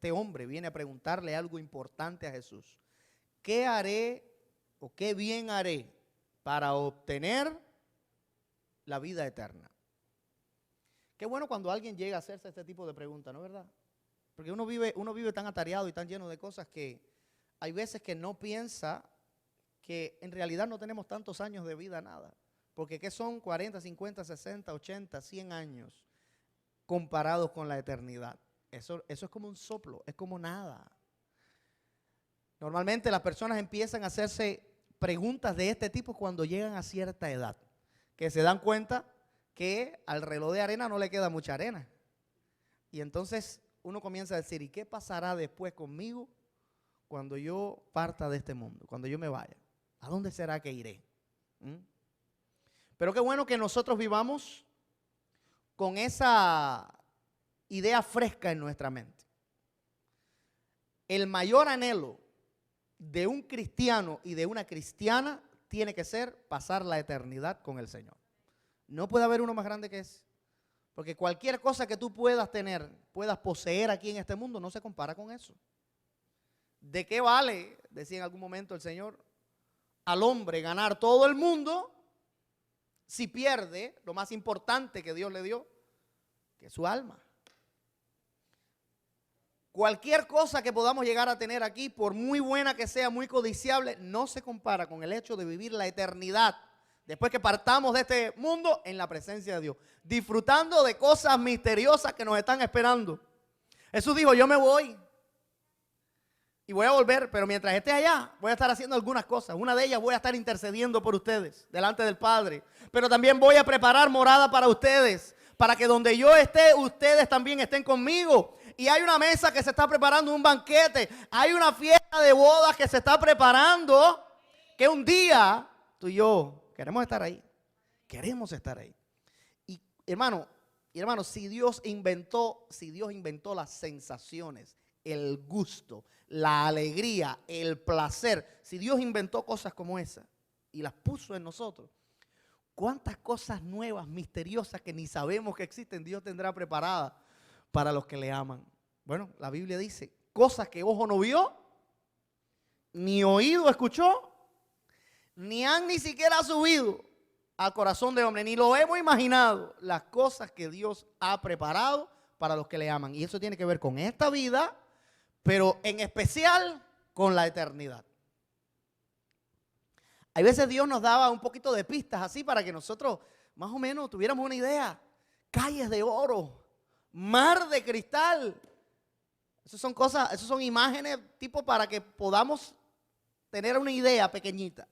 este hombre viene a preguntarle algo importante a Jesús. ¿Qué haré o qué bien haré para obtener la vida eterna? Qué bueno cuando alguien llega a hacerse este tipo de preguntas, ¿no es verdad? Porque uno vive tan atareado y tan lleno de cosas que hay veces que no piensa que en realidad no tenemos tantos años de vida, nada. Porque ¿qué son 40, 50, 60, 80, 100 años comparados con la eternidad? Eso es como un soplo, es como nada. Normalmente las personas empiezan a hacerse preguntas de este tipo cuando llegan a cierta edad, que se dan cuenta que al reloj de arena no le queda mucha arena. Y entonces uno comienza a decir, ¿y qué pasará después conmigo cuando yo parta de este mundo, cuando yo me vaya? ¿A dónde será que iré? Pero qué bueno que nosotros vivamos con esa idea fresca en nuestra mente. El mayor anhelo de un cristiano y de una cristiana tiene que ser pasar la eternidad con el Señor. No puede haber uno más grande que ese. Porque cualquier cosa que tú puedas tener, puedas poseer aquí en este mundo, no se compara con eso. ¿De qué vale, decía en algún momento el Señor, al hombre ganar todo el mundo si pierde lo más importante que Dios le dio, que es su alma? Cualquier cosa que podamos llegar a tener aquí, por muy buena que sea, muy codiciable, no se compara con el hecho de vivir la eternidad después que partamos de este mundo en la presencia de Dios, disfrutando de cosas misteriosas que nos están esperando. Jesús dijo, yo me voy y voy a volver, pero mientras esté allá voy a estar haciendo algunas cosas. Una de ellas voy a estar intercediendo por ustedes delante del Padre, pero también voy a preparar morada para ustedes, para que donde yo esté, ustedes también estén conmigo. Y hay una mesa que se está preparando, un banquete, hay una fiesta de bodas que se está preparando, que un día tú y yo queremos estar ahí, queremos estar ahí. Y hermano, si Dios inventó las sensaciones, el gusto, la alegría, el placer, si Dios inventó cosas como esas y las puso en nosotros, ¿cuántas cosas nuevas, misteriosas que ni sabemos que existen Dios tendrá preparadas para los que le aman? Bueno, la Biblia dice, cosas que ojo no vio, ni oído escuchó, ni han ni siquiera subido al corazón de hombre, ni lo hemos imaginado, las cosas que Dios ha preparado para los que le aman. Y eso tiene que ver con esta vida, pero en especial con la eternidad. Hay veces Dios nos daba un poquito de pistas así para que nosotros más o menos tuviéramos una idea. Calles de oro, mar de cristal. Esas son cosas, esas son imágenes tipo para que podamos tener una idea pequeñita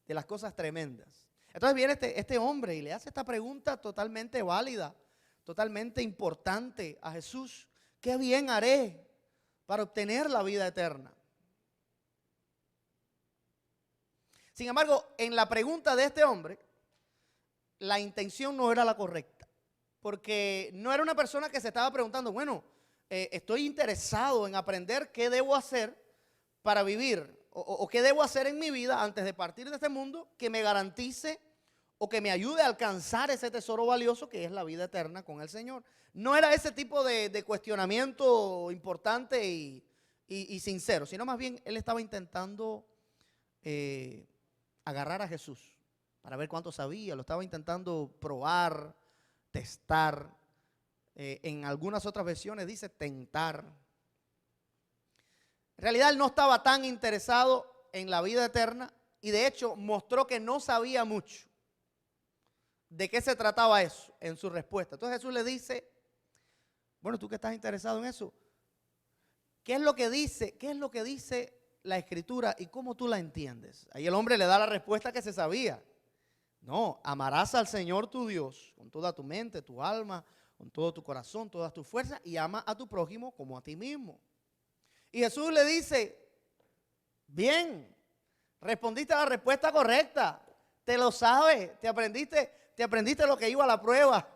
de las cosas tremendas. Entonces viene este hombre y le hace esta pregunta totalmente válida, totalmente importante a Jesús. ¿Qué bien haré para obtener la vida eterna? Sin embargo, en la pregunta de este hombre, la intención no era la correcta, porque no era una persona que se estaba preguntando, bueno, estoy interesado en aprender qué debo hacer para vivir, o qué debo hacer en mi vida antes de partir de este mundo que me garantice o que me ayude a alcanzar ese tesoro valioso que es la vida eterna con el Señor. No era ese tipo de cuestionamiento importante y sincero, sino más bien él estaba intentando agarrar a Jesús para ver cuánto sabía, lo estaba intentando probar, testar. En algunas otras versiones dice tentar. En realidad él no estaba tan interesado en la vida eterna y de hecho mostró que no sabía mucho de qué se trataba eso en su respuesta. Entonces Jesús le dice, bueno, tú que estás interesado en eso, ¿qué es lo que dice? ¿Qué es lo que dice la Escritura y cómo tú la entiendes? Ahí el hombre le da la respuesta que se sabía. No, amarás al Señor tu Dios con toda tu mente, tu alma, con todo tu corazón, todas tus fuerzas, y ama a tu prójimo como a ti mismo. Y Jesús le dice, bien, respondiste a la respuesta correcta, te lo sabes, te aprendiste lo que iba a la prueba.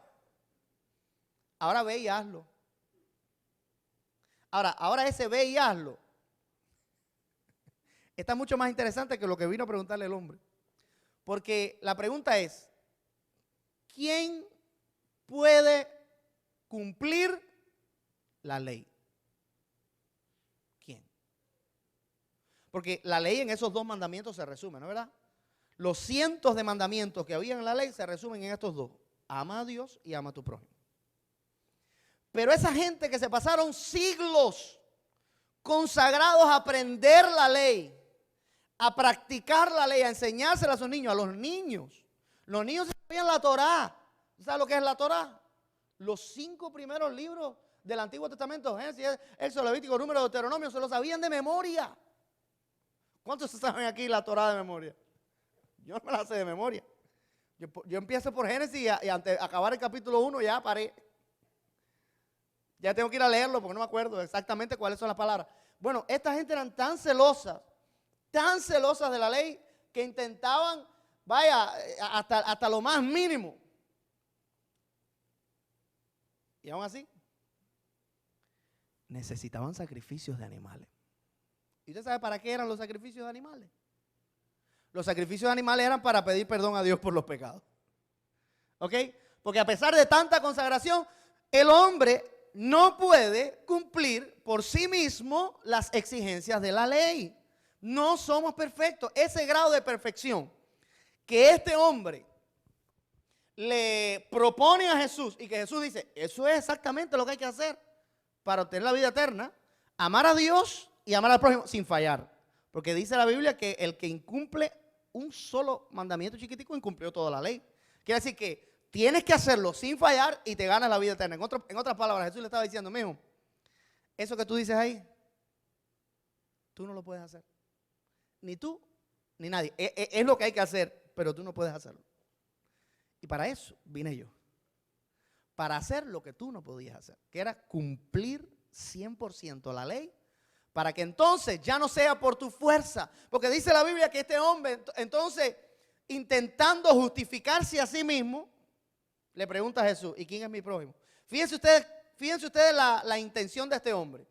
Ahora ve y hazlo. Ahora ese ve y hazlo está mucho más interesante que lo que vino a preguntarle el hombre. Porque la pregunta es, ¿quién puede cumplir la ley? Porque la ley en esos 2 mandamientos se resume, ¿no es verdad? Los cientos de mandamientos que había en la ley se resumen en estos 2. Ama a Dios y ama a tu prójimo. Pero esa gente que se pasaron siglos consagrados a aprender la ley, a practicar la ley, a enseñársela a sus niños, los niños se sabían la Torá. ¿Sabes lo que es la Torá? Los 5 primeros libros del Antiguo Testamento, Génesis, Éxodo, Levítico, Número, Deuteronomio, se lo sabían de memoria. ¿Cuántos se saben aquí la Torá de memoria? Yo no me la sé de memoria. Yo empiezo por Génesis y antes de acabar el capítulo 1 ya paré. Ya tengo que ir a leerlo porque no me acuerdo exactamente cuáles son las palabras. Bueno, esta gente eran tan celosas de la ley, que intentaban, vaya, hasta lo más mínimo. Y aún así, necesitaban sacrificios de animales. ¿Y usted sabe para qué eran los sacrificios de animales? Los sacrificios de animales eran para pedir perdón a Dios por los pecados. ¿Ok? Porque a pesar de tanta consagración, el hombre no puede cumplir por sí mismo las exigencias de la ley. No somos perfectos. Ese grado de perfección que este hombre le propone a Jesús y que Jesús dice, eso es exactamente lo que hay que hacer para obtener la vida eterna, amar a Dios y amar al prójimo sin fallar. Porque dice la Biblia que el que incumple un solo mandamiento chiquitico incumplió toda la ley. Quiere decir que tienes que hacerlo sin fallar y te ganas la vida eterna. En otras palabras, Jesús le estaba diciendo, mijo, eso que tú dices ahí, tú no lo puedes hacer. Ni tú, ni nadie. Es lo que hay que hacer, pero tú no puedes hacerlo. Y para eso vine yo. Para hacer lo que tú no podías hacer, que era cumplir 100% la ley, para que entonces ya no sea por tu fuerza. Porque dice la Biblia que este hombre, entonces, intentando justificarse a sí mismo, le pregunta a Jesús, ¿y quién es mi prójimo? Fíjense ustedes la intención de este hombre.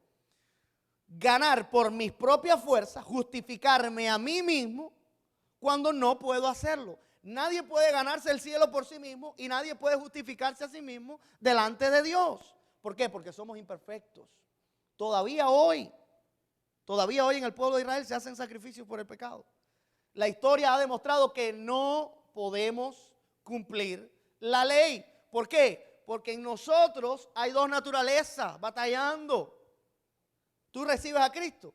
Ganar por mis propias fuerzas, justificarme a mí mismo cuando no puedo hacerlo. Nadie puede ganarse el cielo por sí mismo y nadie puede justificarse a sí mismo delante de Dios. ¿Por qué? Porque somos imperfectos. Todavía hoy en el pueblo de Israel se hacen sacrificios por el pecado. La historia ha demostrado que no podemos cumplir la ley. ¿Por qué? Porque en nosotros hay 2 naturalezas batallando. Tú recibes a Cristo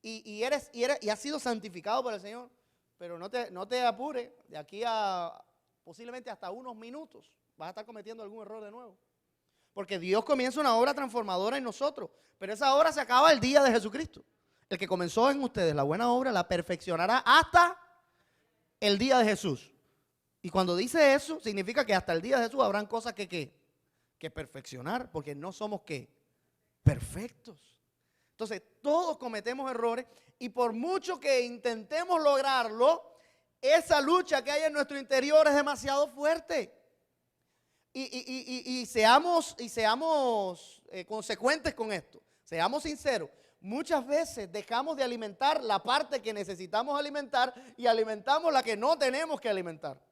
y has sido santificado por el Señor, pero no te apures, de aquí a posiblemente hasta unos minutos vas a estar cometiendo algún error de nuevo. Porque Dios comienza una obra transformadora en nosotros, pero esa obra se acaba el día de Jesucristo. El que comenzó en ustedes la buena obra la perfeccionará hasta el día de Jesús. Y cuando dice eso, significa que hasta el día de Jesús habrán cosas que perfeccionar, porque no somos perfectos. Entonces, todos cometemos errores y por mucho que intentemos lograrlo, esa lucha que hay en nuestro interior es demasiado fuerte. Y seamos consecuentes con esto. Seamos sinceros. Muchas veces dejamos de alimentar la parte que necesitamos alimentar y alimentamos la que no tenemos que alimentar.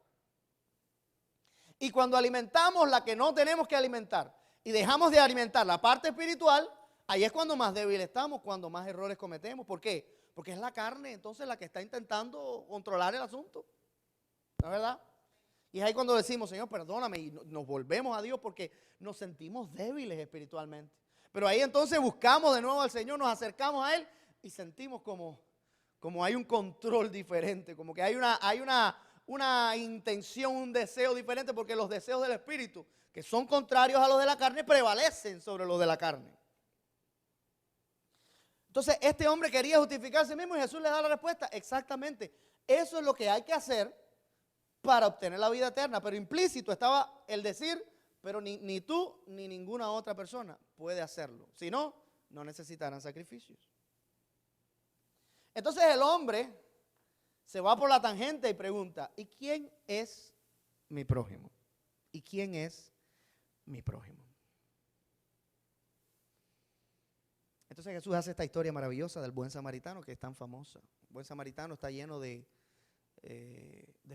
Y cuando alimentamos la que no tenemos que alimentar y dejamos de alimentar la parte espiritual, ahí es cuando más débiles estamos, cuando más errores cometemos. ¿Por qué? Porque es la carne entonces la que está intentando controlar el asunto. ¿No es verdad? Y es ahí cuando decimos, Señor, perdóname, y nos volvemos a Dios porque nos sentimos débiles espiritualmente. Pero ahí entonces buscamos de nuevo al Señor, nos acercamos a Él y sentimos como hay un control diferente, como que hay una intención, un deseo diferente, porque los deseos del Espíritu, que son contrarios a los de la carne, prevalecen sobre los de la carne. Entonces, este hombre quería justificarse mismo y Jesús le da la respuesta. Exactamente, eso es lo que hay que hacer para obtener la vida eterna. Pero implícito estaba el decir, pero ni tú ni ninguna otra persona puede hacerlo. Si no, no necesitarán sacrificios. Entonces el hombre se va por la tangente y pregunta, ¿y quién es mi prójimo? ¿Y quién es mi prójimo? Entonces Jesús hace esta historia maravillosa del buen samaritano, que es tan famosa. El buen samaritano está lleno de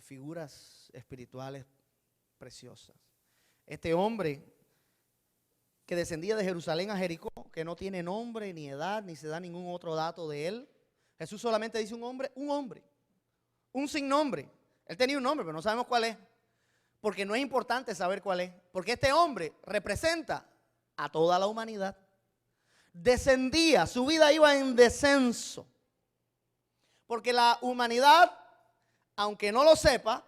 figuras espirituales preciosas. Este hombre que descendía de Jerusalén a Jericó, que no tiene nombre, ni edad, ni se da ningún otro dato de él. Jesús solamente dice un hombre, un sin nombre. Él tenía un nombre, pero no sabemos cuál es. Porque no es importante saber cuál es. Porque este hombre representa a toda la humanidad. Descendía, su vida iba en descenso. Porque la humanidad, aunque no lo sepa,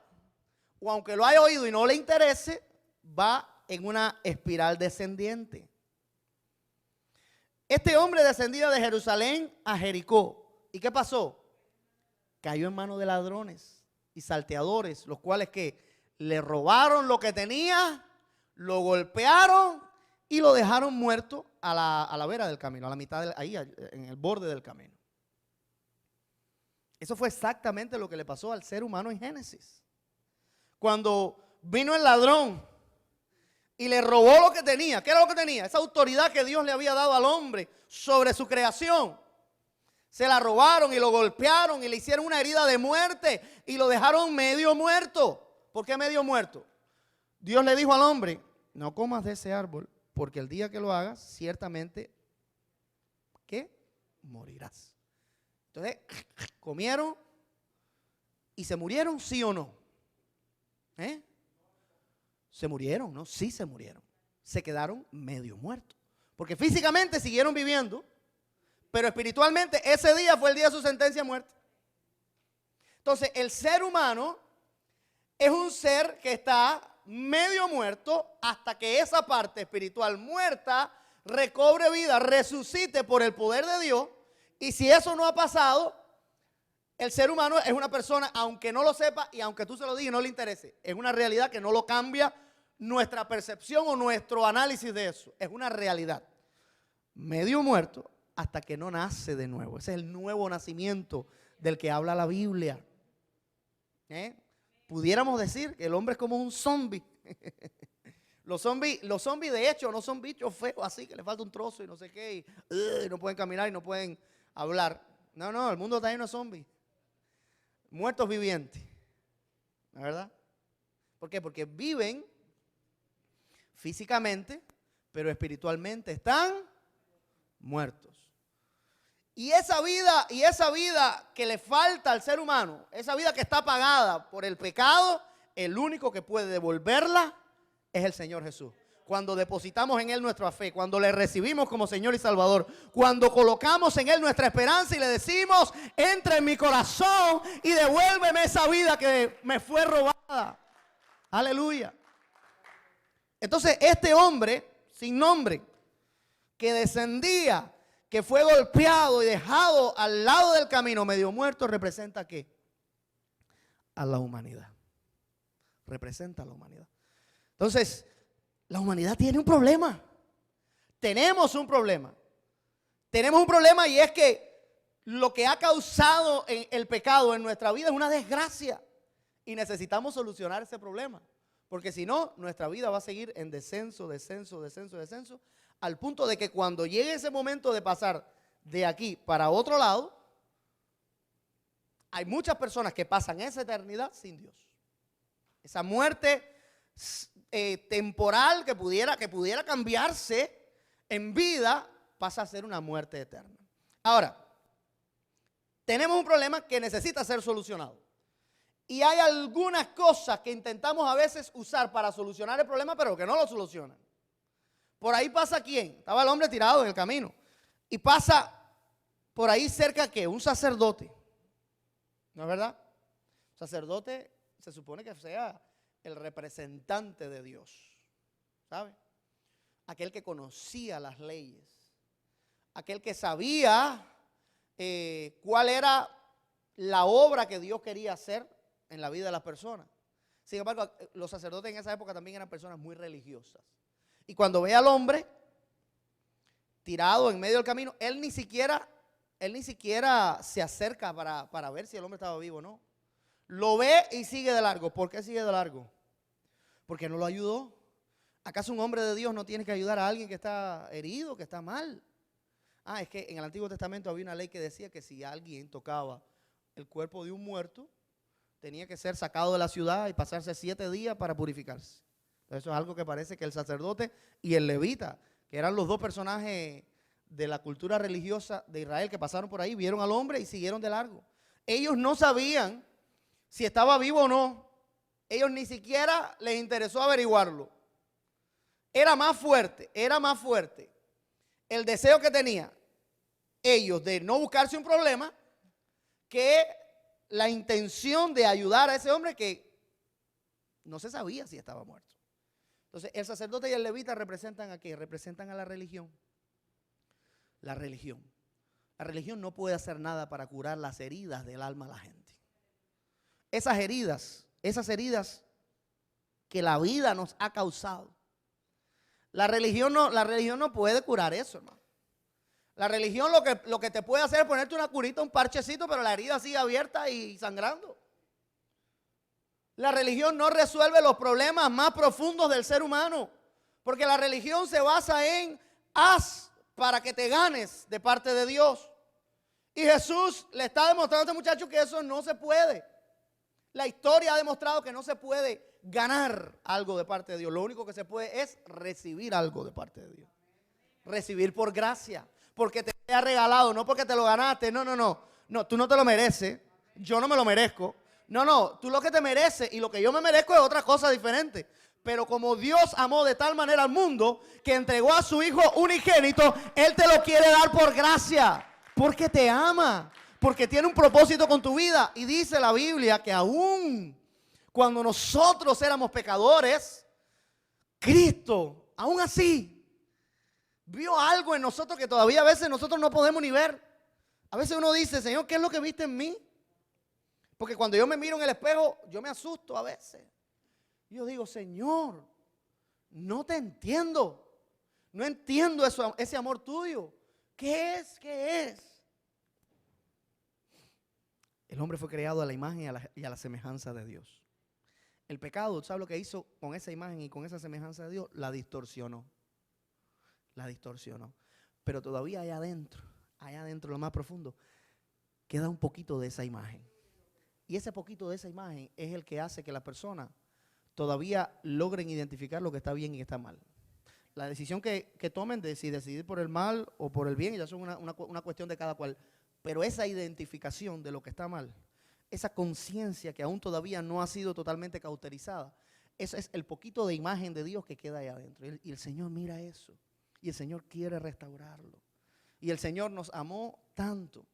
o aunque lo haya oído y no le interese, va en una espiral descendiente. Este hombre descendía de Jerusalén a Jericó. ¿Y qué pasó? Cayó en manos de ladrones y salteadores, los cuales que le robaron lo que tenía, lo golpearon y lo dejaron muerto a la vera del camino, a la mitad, ahí en el borde del camino. Eso fue exactamente lo que le pasó al ser humano en Génesis. Cuando vino el ladrón y le robó lo que tenía. ¿Qué era lo que tenía? Esa autoridad que Dios le había dado al hombre sobre su creación. Se la robaron y lo golpearon y le hicieron una herida de muerte y lo dejaron medio muerto. ¿Por qué medio muerto? Dios le dijo al hombre, no comas de ese árbol, porque el día que lo hagas, ciertamente, ¿qué? Morirás. Entonces, comieron y se murieron, ¿sí o no? Se murieron, ¿no? Sí se murieron. Se quedaron medio muertos. Porque físicamente siguieron viviendo, pero espiritualmente ese día fue el día de su sentencia de muerte. Entonces, el ser humano es un ser que está medio muerto hasta que esa parte espiritual muerta recobre vida, resucite por el poder de Dios. Y si eso no ha pasado, el ser humano es una persona, aunque no lo sepa y aunque tú se lo digas y no le interese, es una realidad que no lo cambia nuestra percepción o nuestro análisis de eso. Es una realidad. Medio muerto hasta que no nace de nuevo. Ese es el nuevo nacimiento del que habla la Biblia. Pudiéramos decir que el hombre es como un zombie. Los zombies de hecho no son bichos feos así que le falta un trozo y no sé qué y no pueden caminar y no pueden hablar. No, el mundo está lleno de zombies. Muertos vivientes. ¿No es verdad? ¿Por qué? Porque viven físicamente, pero espiritualmente están muertos. Y esa vida que le falta al ser humano, esa vida que está apagada por el pecado, el único que puede devolverla es el Señor Jesús. Cuando depositamos en Él nuestra fe, cuando le recibimos como Señor y Salvador, cuando colocamos en Él nuestra esperanza y le decimos, entra en mi corazón y devuélveme esa vida que me fue robada. Aleluya. Entonces este hombre sin nombre que descendía, que fue golpeado y dejado al lado del camino medio muerto, ¿representa qué? A la humanidad. Representa a la humanidad. Entonces, la humanidad tiene un problema. Tenemos un problema. Tenemos un problema y es que lo que ha causado el pecado en nuestra vida es una desgracia. Y necesitamos solucionar ese problema. Porque si no, nuestra vida va a seguir en descenso, al punto de que cuando llegue ese momento de pasar de aquí para otro lado, hay muchas personas que pasan esa eternidad sin Dios. Esa muerte temporal que pudiera cambiarse en vida pasa a ser una muerte eterna. Ahora, tenemos un problema que necesita ser solucionado. Y hay algunas cosas que intentamos a veces usar para solucionar el problema, pero que no lo solucionan. Por ahí pasa ¿quién? Estaba el hombre tirado en el camino. Y pasa por ahí cerca ¿qué? Un sacerdote. ¿No es verdad? Un sacerdote se supone que sea el representante de Dios. ¿Sabe? Aquel que conocía las leyes. Aquel que sabía cuál era la obra que Dios quería hacer en la vida de las personas. Sin embargo, los sacerdotes en esa época también eran personas muy religiosas. Y cuando ve al hombre tirado en medio del camino, él ni siquiera se acerca para ver si el hombre estaba vivo o no. Lo ve y sigue de largo. ¿Por qué sigue de largo? Porque no lo ayudó. ¿Acaso un hombre de Dios no tiene que ayudar a alguien que está herido, que está mal? Es que en el Antiguo Testamento había una ley que decía que si alguien tocaba el cuerpo de un muerto, tenía que ser sacado de la ciudad y pasarse 7 días para purificarse. Entonces, eso es algo que parece que el sacerdote y el levita, que eran los dos personajes de la cultura religiosa de Israel que pasaron por ahí, vieron al hombre y siguieron de largo. Ellos no sabían si estaba vivo o no. Ellos ni siquiera les interesó averiguarlo. Era más fuerte el deseo que tenían ellos de no buscarse un problema que la intención de ayudar a ese hombre que no se sabía si estaba muerto. Entonces, el sacerdote y el levita representan ¿a qué? Representan a la religión. La religión. La religión no puede hacer nada para curar las heridas del alma de la gente. Esas heridas que la vida nos ha causado. La religión no puede curar eso, hermano. La religión lo que te puede hacer es ponerte una curita, un parchecito, pero la herida sigue abierta y sangrando. La religión no resuelve los problemas más profundos del ser humano, porque la religión se basa en haz para que te ganes de parte de Dios. Y Jesús le está demostrando a este muchacho que eso no se puede. La historia ha demostrado que no se puede ganar algo de parte de Dios. Lo único que se puede es recibir algo de parte de Dios. Recibir por gracia, porque te ha regalado, no porque te lo ganaste. No, tú no te lo mereces. Yo no me lo merezco. No, tú lo que te mereces y lo que yo me merezco es otra cosa diferente. Pero como Dios amó de tal manera al mundo que entregó a su Hijo unigénito, Él te lo quiere dar por gracia, porque te ama, porque tiene un propósito con tu vida. Y dice la Biblia que aún cuando nosotros éramos pecadores, Cristo, aún así, vio algo en nosotros que todavía a veces nosotros no podemos ni ver. A veces uno dice, Señor, ¿qué es lo que viste en mí? Porque cuando yo me miro en el espejo, yo me asusto a veces. Yo digo, Señor, no te entiendo. No entiendo ese amor tuyo. ¿Qué es? ¿Qué es? El hombre fue creado a la imagen y a la semejanza de Dios. El pecado, ¿sabes lo que hizo con esa imagen y con esa semejanza de Dios? La distorsionó. La distorsionó. Pero todavía allá adentro, lo más profundo, queda un poquito de esa imagen. Y ese poquito de esa imagen es el que hace que las personas todavía logren identificar lo que está bien y está mal. La decisión que tomen de si decidir por el mal o por el bien, ya son una cuestión de cada cual. Pero esa identificación de lo que está mal, esa conciencia que aún todavía no ha sido totalmente cauterizada, eso es el poquito de imagen de Dios que queda ahí adentro. Y el Señor mira eso. Y el Señor quiere restaurarlo. Y el Señor nos amó tanto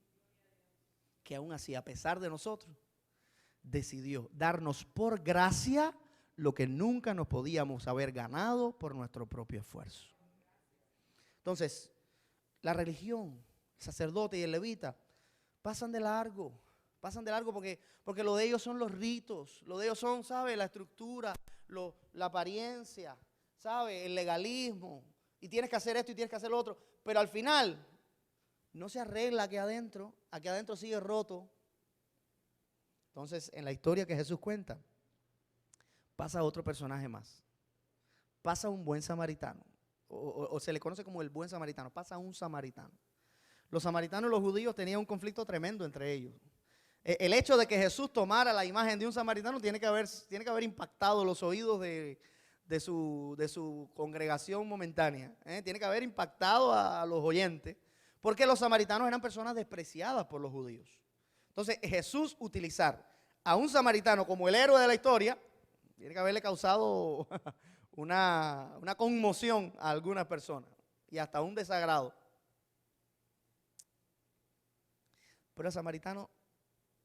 que aún así, a pesar de nosotros, decidió darnos por gracia lo que nunca nos podíamos haber ganado por nuestro propio esfuerzo. Entonces, la religión, el sacerdote y el levita pasan de largo porque lo de ellos son los ritos, lo de ellos son, ¿sabe? La estructura, la apariencia, ¿sabe? El legalismo, y tienes que hacer esto y tienes que hacer lo otro, pero al final no se arregla aquí adentro sigue roto. Entonces, en la historia que Jesús cuenta, pasa otro personaje más. Pasa un buen samaritano, o se le conoce como el buen samaritano, pasa un samaritano. Los samaritanos y los judíos tenían un conflicto tremendo entre ellos. El hecho de que Jesús tomara la imagen de un samaritano tiene que haber impactado los oídos de su congregación momentánea. Tiene que haber impactado a los oyentes, porque los samaritanos eran personas despreciadas por los judíos. Entonces, Jesús utilizar a un samaritano como el héroe de la historia, tiene que haberle causado una conmoción a algunas personas y hasta un desagrado. Pero el samaritano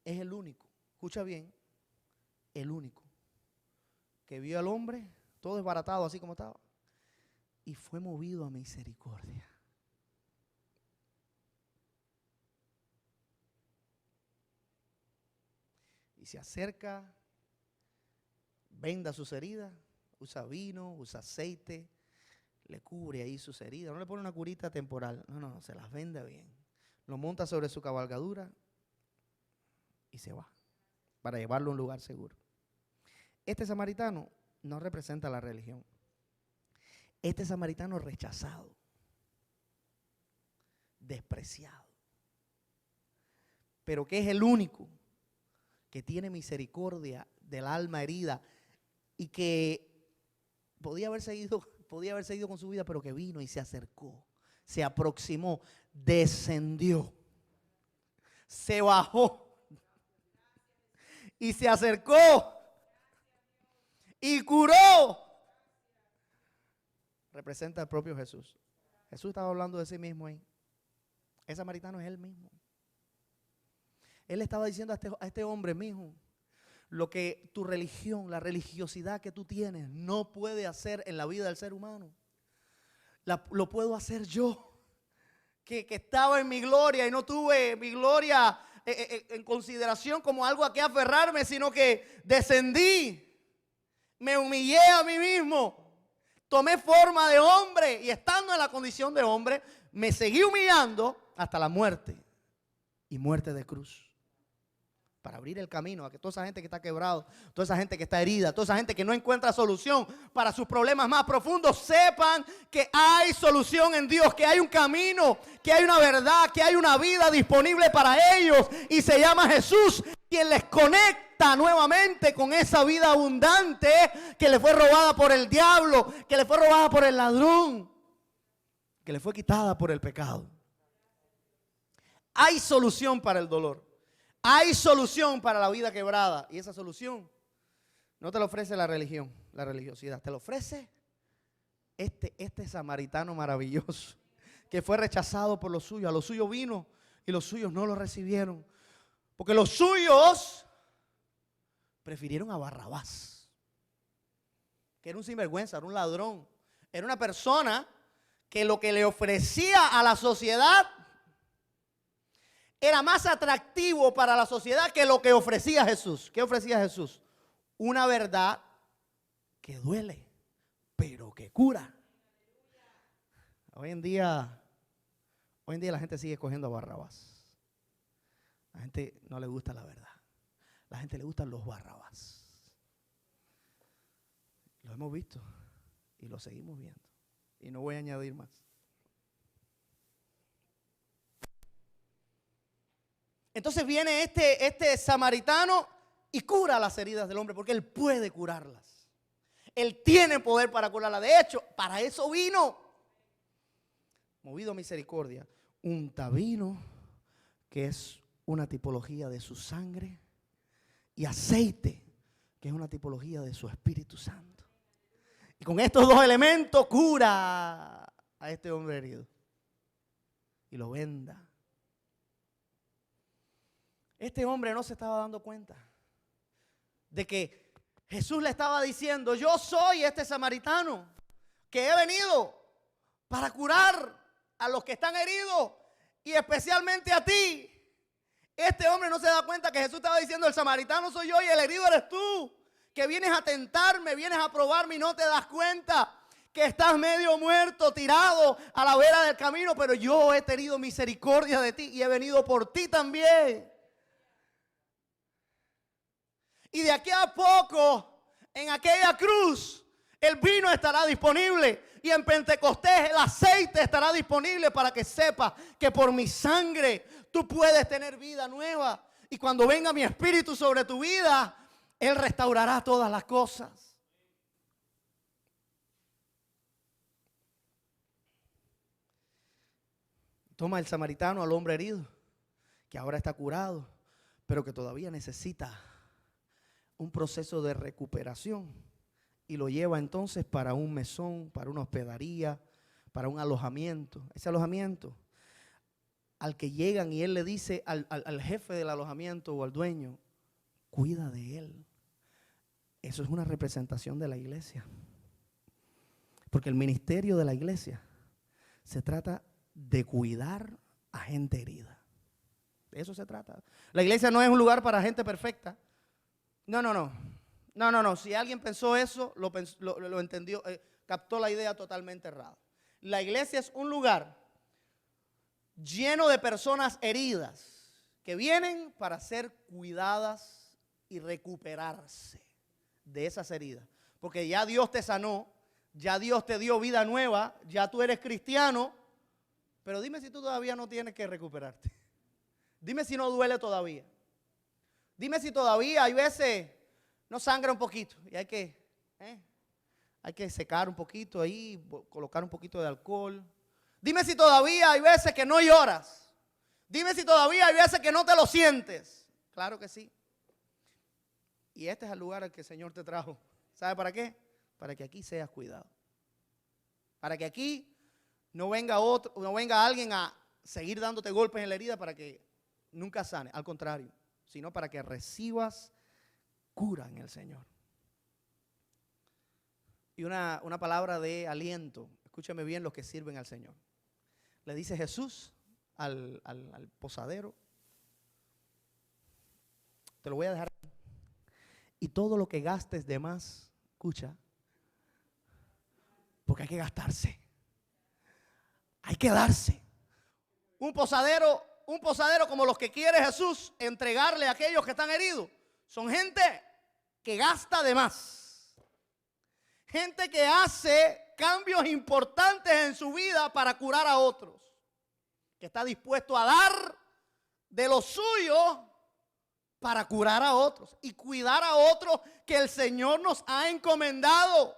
es el único, escucha bien, el único que vio al hombre todo desbaratado así como estaba y fue movido a misericordia. Y se acerca, venda sus heridas, usa vino, usa aceite, le cubre ahí sus heridas. No le pone una curita temporal, no, se las vende bien. Lo monta sobre su cabalgadura y se va para llevarlo a un lugar seguro. Este samaritano no representa la religión. Este samaritano rechazado, despreciado, pero que es el único que tiene misericordia del alma herida y que podía haberse ido con su vida, pero que vino y se acercó. se aproximó, descendió, se bajó y se acercó y curó. Representa al propio Jesús. Jesús estaba hablando de sí mismo ahí. Ese samaritano es él mismo. Él estaba diciendo a este hombre, mijo, lo que tu religión, la religiosidad que tú tienes, no puede hacer en la vida del ser humano. Lo puedo hacer yo, que estaba en mi gloria y no tuve mi gloria en consideración como algo a que aferrarme, sino que descendí, me humillé a mí mismo, tomé forma de hombre y estando en la condición de hombre, me seguí humillando hasta la muerte y muerte de cruz. Para abrir el camino a que toda esa gente que está quebrado, toda esa gente que está herida, toda esa gente que no encuentra solución para sus problemas más profundos, sepan que hay solución en Dios, que hay un camino, que hay una verdad, que hay una vida disponible para ellos. Y se llama Jesús, quien les conecta nuevamente con esa vida abundante que le fue robada por el diablo, que le fue robada por el ladrón, que le fue quitada por el pecado. Hay solución para el dolor. Hay solución para la vida quebrada. Y esa solución no te la ofrece la religión, la religiosidad. Te lo ofrece este samaritano maravilloso que fue rechazado por los suyos. A los suyos vino y los suyos no lo recibieron. Porque los suyos prefirieron a Barrabás, que era un sinvergüenza, era un ladrón. Era una persona que lo que le ofrecía a la sociedad era más atractivo para la sociedad que lo que ofrecía Jesús. ¿Qué ofrecía Jesús? Una verdad que duele, pero que cura. Hoy en día la gente sigue escogiendo a Barrabás. La gente no le gusta la verdad. La gente le gustan los Barrabás. Lo hemos visto y lo seguimos viendo. Y no voy a añadir más. Entonces viene este samaritano y cura las heridas del hombre, porque él puede curarlas. Él tiene poder para curarlas. De hecho, para eso vino. Movido a misericordia. Unta vino, que es una tipología de su sangre, y aceite, que es una tipología de su Espíritu Santo. Y con estos dos elementos cura a este hombre herido. Y lo venda. Este hombre no se estaba dando cuenta de que Jesús le estaba diciendo: yo soy este samaritano que he venido para curar a los que están heridos y especialmente a ti. Este hombre no se da cuenta que Jesús estaba diciendo: el samaritano soy yo y el herido eres tú, que vienes a tentarme, vienes a probarme y no te das cuenta que estás medio muerto, tirado a la vera del camino, pero yo he tenido misericordia de ti y he venido por ti también. Y de aquí a poco, en aquella cruz, el vino estará disponible. Y en Pentecostés el aceite estará disponible para que sepas que por mi sangre tú puedes tener vida nueva. Y cuando venga mi espíritu sobre tu vida, Él restaurará todas las cosas. Toma el samaritano al hombre herido, que ahora está curado, pero que todavía necesita un proceso de recuperación, y lo lleva entonces para un mesón, para una hospedaría, para un alojamiento. Ese alojamiento al que llegan y él le dice al jefe del alojamiento o al dueño: cuida de él. Eso es una representación de la iglesia, porque el ministerio de la iglesia se trata de cuidar a gente herida. De eso se trata. La iglesia no es un lugar para gente perfecta. No. Si alguien pensó eso, lo entendió, captó la idea totalmente errada. La iglesia es un lugar lleno de personas heridas que vienen para ser cuidadas y recuperarse de esas heridas. Porque ya Dios te sanó, ya Dios te dio vida nueva, ya tú eres cristiano, pero dime si tú todavía no tienes que recuperarte. Dime si no duele todavía. Dime si todavía hay veces no sangra un poquito y hay que secar un poquito ahí, colocar un poquito de alcohol, Dime si todavía hay veces que no lloras. Dime si todavía hay veces que no te lo sientes. Claro que sí. Y este es el lugar al que el Señor te trajo. ¿Sabe para qué? Para que aquí seas cuidado. Para que aquí no venga alguien a seguir dándote golpes en la herida para que nunca sane. Al contrario, sino para que recibas cura en el Señor. Y una palabra de aliento. Escúchame bien los que sirven al Señor. Le dice Jesús al posadero: te lo voy a dejar. Y todo lo que gastes de más, escucha, porque hay que gastarse. Hay que darse. Un posadero como los que quiere Jesús entregarle a aquellos que están heridos, son gente que gasta de más. Gente que hace cambios importantes en su vida para curar a otros. Que está dispuesto a dar de lo suyo para curar a otros y cuidar a otros que el Señor nos ha encomendado.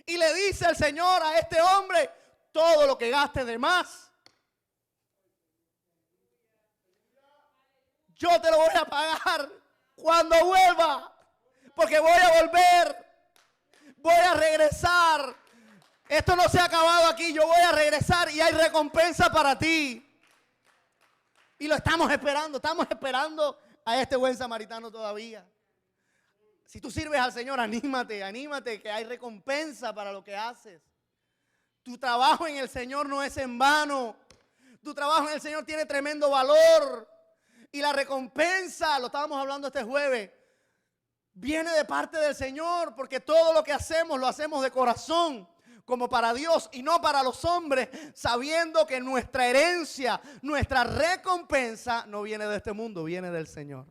Y le dice el Señor a este hombre: todo lo que gaste de más, yo te lo voy a pagar cuando vuelva, porque voy a volver, voy a regresar. Esto no se ha acabado aquí, yo voy a regresar y hay recompensa para ti. Y lo estamos esperando a este buen samaritano todavía. Si tú sirves al Señor, anímate, que hay recompensa para lo que haces. Tu trabajo en el Señor no es en vano. Tu trabajo en el Señor tiene tremendo valor. Y la recompensa, lo estábamos hablando este jueves, viene de parte del Señor, porque todo lo que hacemos lo hacemos de corazón, como para Dios y no para los hombres, sabiendo que nuestra herencia, nuestra recompensa no viene de este mundo, viene del Señor.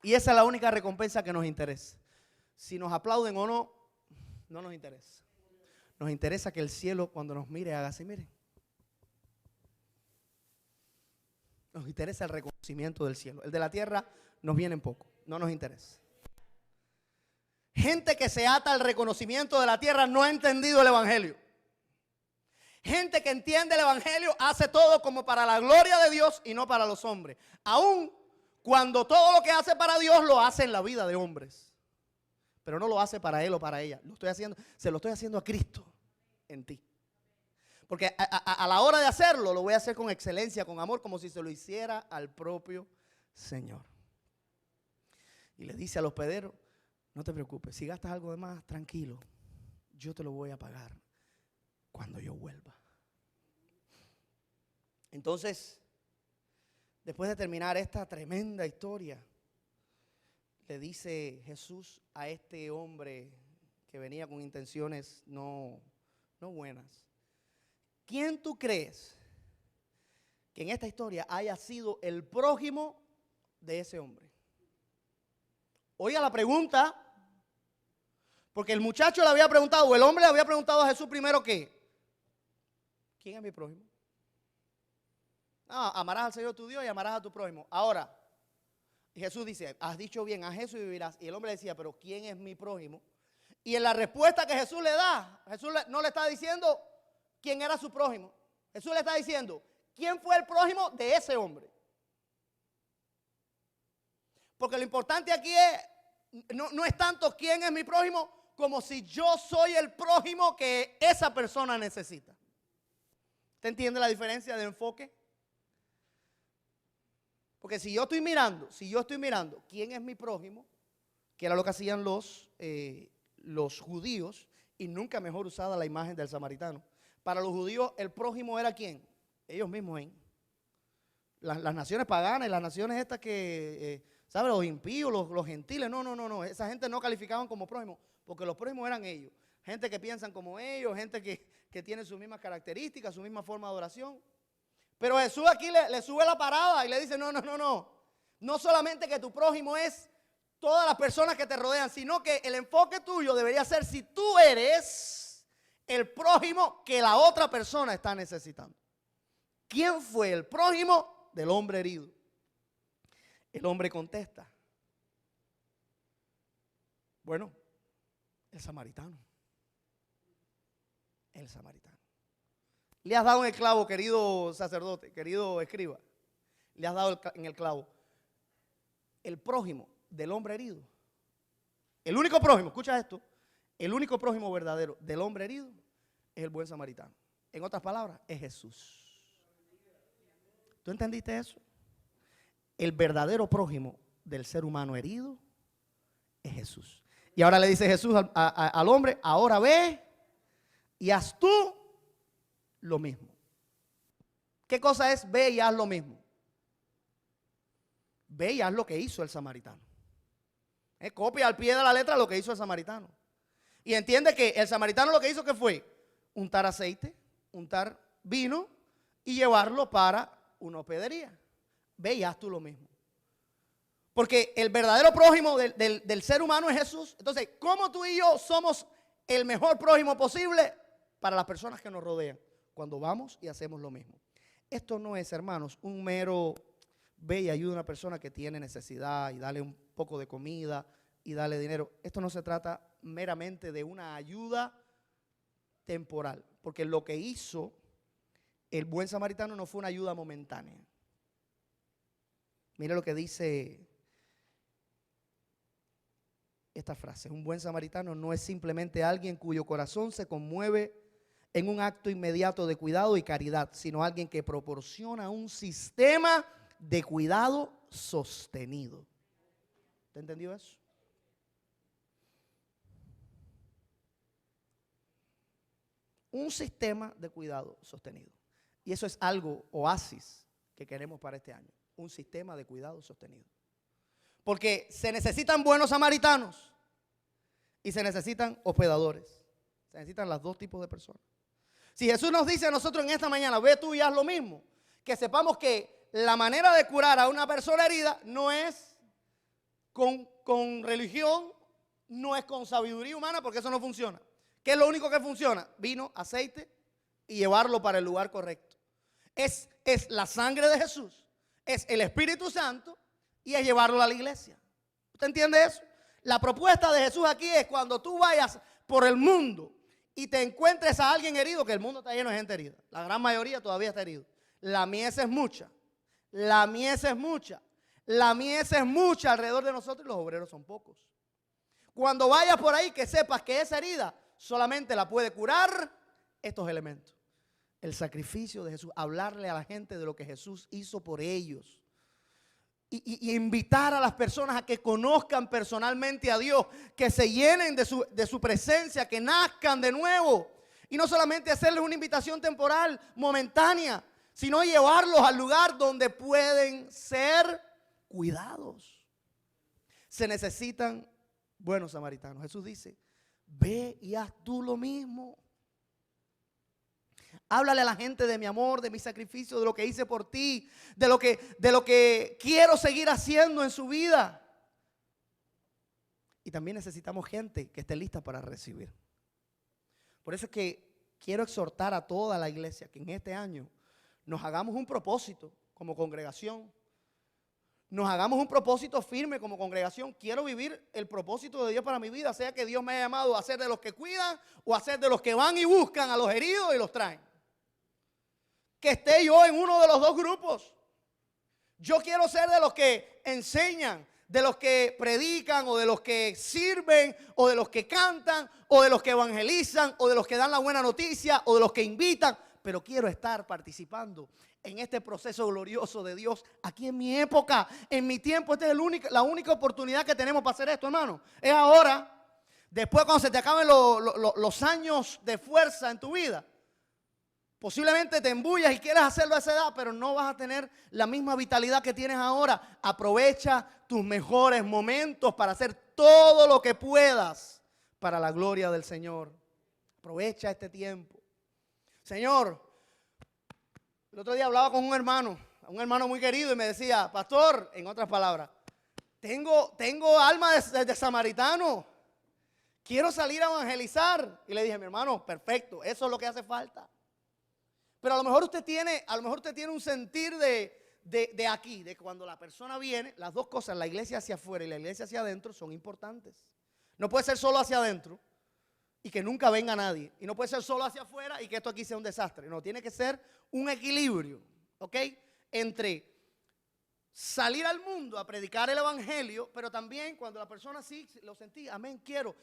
Y esa es la única recompensa que nos interesa. Si nos aplauden o no, no nos interesa. Nos interesa que el cielo, cuando nos mire, haga así, miren. Nos interesa el reconocimiento del cielo. El de la tierra nos viene en poco, no nos interesa. Gente que se ata al reconocimiento de la tierra no ha entendido el evangelio. Gente que entiende el evangelio hace todo como para la gloria de Dios y no para los hombres. Aún cuando todo lo que hace para Dios lo hace en la vida de hombres. Pero no lo hace para él o para ella. Se lo estoy haciendo a Cristo en ti. Porque a la hora de hacerlo, lo voy a hacer con excelencia, con amor, como si se lo hiciera al propio Señor. Y le dice al hospedero: no te preocupes, si gastas algo de más, tranquilo, yo te lo voy a pagar cuando yo vuelva. Entonces, después de terminar esta tremenda historia, le dice Jesús a este hombre que venía con intenciones no buenas: ¿quién tú crees que en esta historia haya sido el prójimo de ese hombre? Oiga la pregunta, porque el muchacho le había preguntado, o el hombre le había preguntado a Jesús primero ¿qué? ¿Quién es mi prójimo? No, amarás al Señor tu Dios y amarás a tu prójimo. Ahora, Jesús dice: has dicho bien, haz eso y vivirás. Y el hombre decía: pero ¿quién es mi prójimo? Y en la respuesta que Jesús le da, Jesús no le está diciendo quién era su prójimo. Jesús le está diciendo quién fue el prójimo de ese hombre. Porque lo importante aquí no es tanto quién es mi prójimo, como si yo soy el prójimo que esa persona necesita. ¿Usted entiende la diferencia de enfoque? Porque si yo estoy mirando quién es mi prójimo, que era lo que hacían los judíos, y nunca mejor usada la imagen del samaritano. Para los judíos, el prójimo era ¿quién? Ellos mismos. Las naciones paganas y las naciones estas que, ¿sabes? Los impíos, los gentiles. No. Esa gente no calificaban como prójimos, porque los prójimos eran ellos. Gente que piensan como ellos, gente que tiene sus mismas características, su misma forma de oración. Pero Jesús aquí le sube la parada y le dice: no. No solamente que tu prójimo es todas las personas que te rodean, sino que el enfoque tuyo debería ser si tú eres el prójimo que la otra persona está necesitando. ¿Quién fue el prójimo del hombre herido? El hombre contesta: bueno, el samaritano. el samaritano. Le has dado en el clavo, querido sacerdote, querido escriba. Le has dado en el clavo. El prójimo del hombre herido. El único prójimo, escucha esto. El único prójimo verdadero del hombre herido es el buen samaritano. En otras palabras, es Jesús. ¿Tú entendiste eso? El verdadero prójimo del ser humano herido es Jesús. Y ahora le dice Jesús al hombre, ahora ve y haz tú lo mismo. ¿Qué cosa es ve y haz lo mismo? Ve y haz lo que hizo el samaritano. Copia al pie de la letra lo que hizo el samaritano. Y entiende que el samaritano lo que hizo que fue untar aceite, untar vino y llevarlo para una hospedería. Ve y haz tú lo mismo. Porque el verdadero prójimo del ser humano es Jesús. Entonces, ¿cómo tú y yo somos el mejor prójimo posible para las personas que nos rodean? Cuando vamos y hacemos lo mismo. Esto no es, hermanos, un mero ve y ayuda a una persona que tiene necesidad y dale un poco de comida y dale dinero. Esto no se trata meramente de una ayuda temporal. Porque lo que hizo el buen samaritano no fue una ayuda momentánea. Mire lo que dice esta frase. Un buen samaritano no es simplemente alguien cuyo corazón se conmueve en un acto inmediato de cuidado y caridad, sino alguien que proporciona un sistema de cuidado sostenido. ¿Te entendió eso? Un sistema de cuidado sostenido. Y eso es algo oasis que queremos para este año. Un sistema de cuidado sostenido. Porque se necesitan buenos samaritanos y se necesitan hospedadores. Se necesitan los dos tipos de personas. Si Jesús nos dice a nosotros en esta mañana, ve tú y haz lo mismo, que sepamos que la manera de curar a una persona herida no es con religión, no es con sabiduría humana, porque eso no funciona. ¿Qué es lo único que funciona? Vino, aceite y llevarlo para el lugar correcto. Es la sangre de Jesús, es el Espíritu Santo y es llevarlo a la iglesia. ¿Usted entiende eso? La propuesta de Jesús aquí es cuando tú vayas por el mundo y te encuentres a alguien herido, que el mundo está lleno de gente herida. La gran mayoría todavía está herido. La mies es mucha. La mies es mucha. La mies es mucha alrededor de nosotros y los obreros son pocos. Cuando vayas por ahí, que sepas que esa herida solamente la puede curar estos elementos. El sacrificio de Jesús, hablarle a la gente de lo que Jesús hizo por ellos. Y invitar a las personas a que conozcan personalmente a Dios, que se llenen de su presencia, que nazcan de nuevo. Y no solamente hacerles una invitación temporal, momentánea, sino llevarlos al lugar donde pueden ser cuidados. Se necesitan buenos samaritanos. Jesús dice, ve y haz tú lo mismo. Háblale a la gente de mi amor, de mi sacrificio, de lo que hice por ti, de lo que quiero seguir haciendo en su vida. Y también necesitamos gente que esté lista para recibir. Por eso es que quiero exhortar a toda la iglesia que en este año nos hagamos un propósito como congregación. Nos hagamos un propósito firme como congregación. Quiero vivir el propósito de Dios para mi vida, sea que Dios me haya llamado a ser de los que cuidan o a ser de los que van y buscan a los heridos y los traen. Que esté yo en uno de los dos grupos. Yo quiero ser de los que enseñan, de los que predican o de los que sirven o de los que cantan o de los que evangelizan o de los que dan la buena noticia o de los que invitan. Pero quiero estar participando en este proceso glorioso de Dios aquí en mi época, en mi tiempo. Esta es la única oportunidad que tenemos para hacer esto, hermano. Es ahora. Después, cuando se te acaben los años de fuerza en tu vida, posiblemente te embullas y quieras hacerlo a esa edad, pero no vas a tener la misma vitalidad que tienes ahora. Aprovecha tus mejores momentos para hacer todo lo que puedas para la gloria del Señor. Aprovecha este tiempo. Señor, el otro día hablaba con un hermano muy querido y me decía, pastor, en otras palabras, tengo alma de samaritano, quiero salir a evangelizar. Y le dije, mi hermano, perfecto, eso es lo que hace falta. Pero a lo mejor usted tiene un sentir de aquí, de cuando la persona viene, las dos cosas, la iglesia hacia afuera y la iglesia hacia adentro, son importantes. No puede ser solo hacia adentro y que nunca venga nadie. Y no puede ser solo hacia afuera y que esto aquí sea un desastre. No, tiene que ser un equilibrio, ¿ok? Entre salir al mundo a predicar el evangelio, pero también cuando la persona sí lo sentí, amén, quiero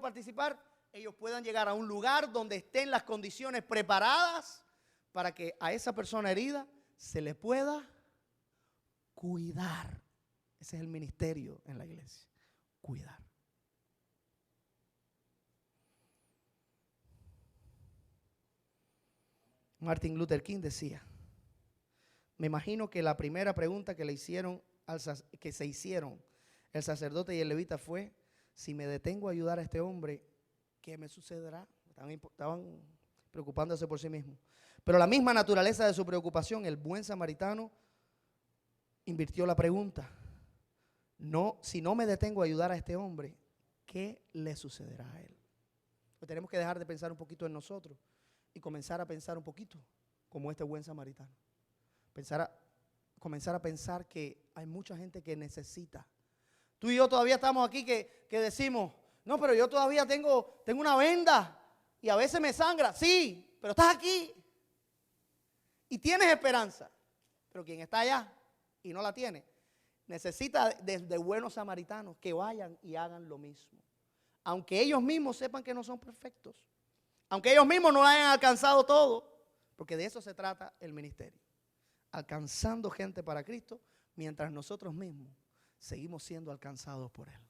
participar, ellos puedan llegar a un lugar donde estén las condiciones preparadas para que a esa persona herida se le pueda cuidar. Ese es el ministerio en la iglesia, cuidar. Martin Luther King decía, me imagino que la primera pregunta que se hicieron el sacerdote y el levita fue, si me detengo a ayudar a este hombre, ¿qué me sucederá? Estaban preocupándose por sí mismos. Pero la misma naturaleza de su preocupación, el buen samaritano invirtió la pregunta, no, si no me detengo a ayudar a este hombre, ¿qué le sucederá a él? Pues tenemos que dejar de pensar un poquito en nosotros y comenzar a pensar un poquito como este buen samaritano. Comenzar a pensar que hay mucha gente que necesita. Tú y yo todavía estamos aquí que decimos, no, pero yo todavía tengo una venda y a veces me sangra. Sí, pero estás aquí y tienes esperanza. Pero quien está allá y no la tiene, necesita de buenos samaritanos que vayan y hagan lo mismo. Aunque ellos mismos sepan que no son perfectos. Aunque ellos mismos no hayan alcanzado todo. Porque de eso se trata el ministerio. Alcanzando gente para Cristo, mientras nosotros mismos seguimos siendo alcanzados por Él.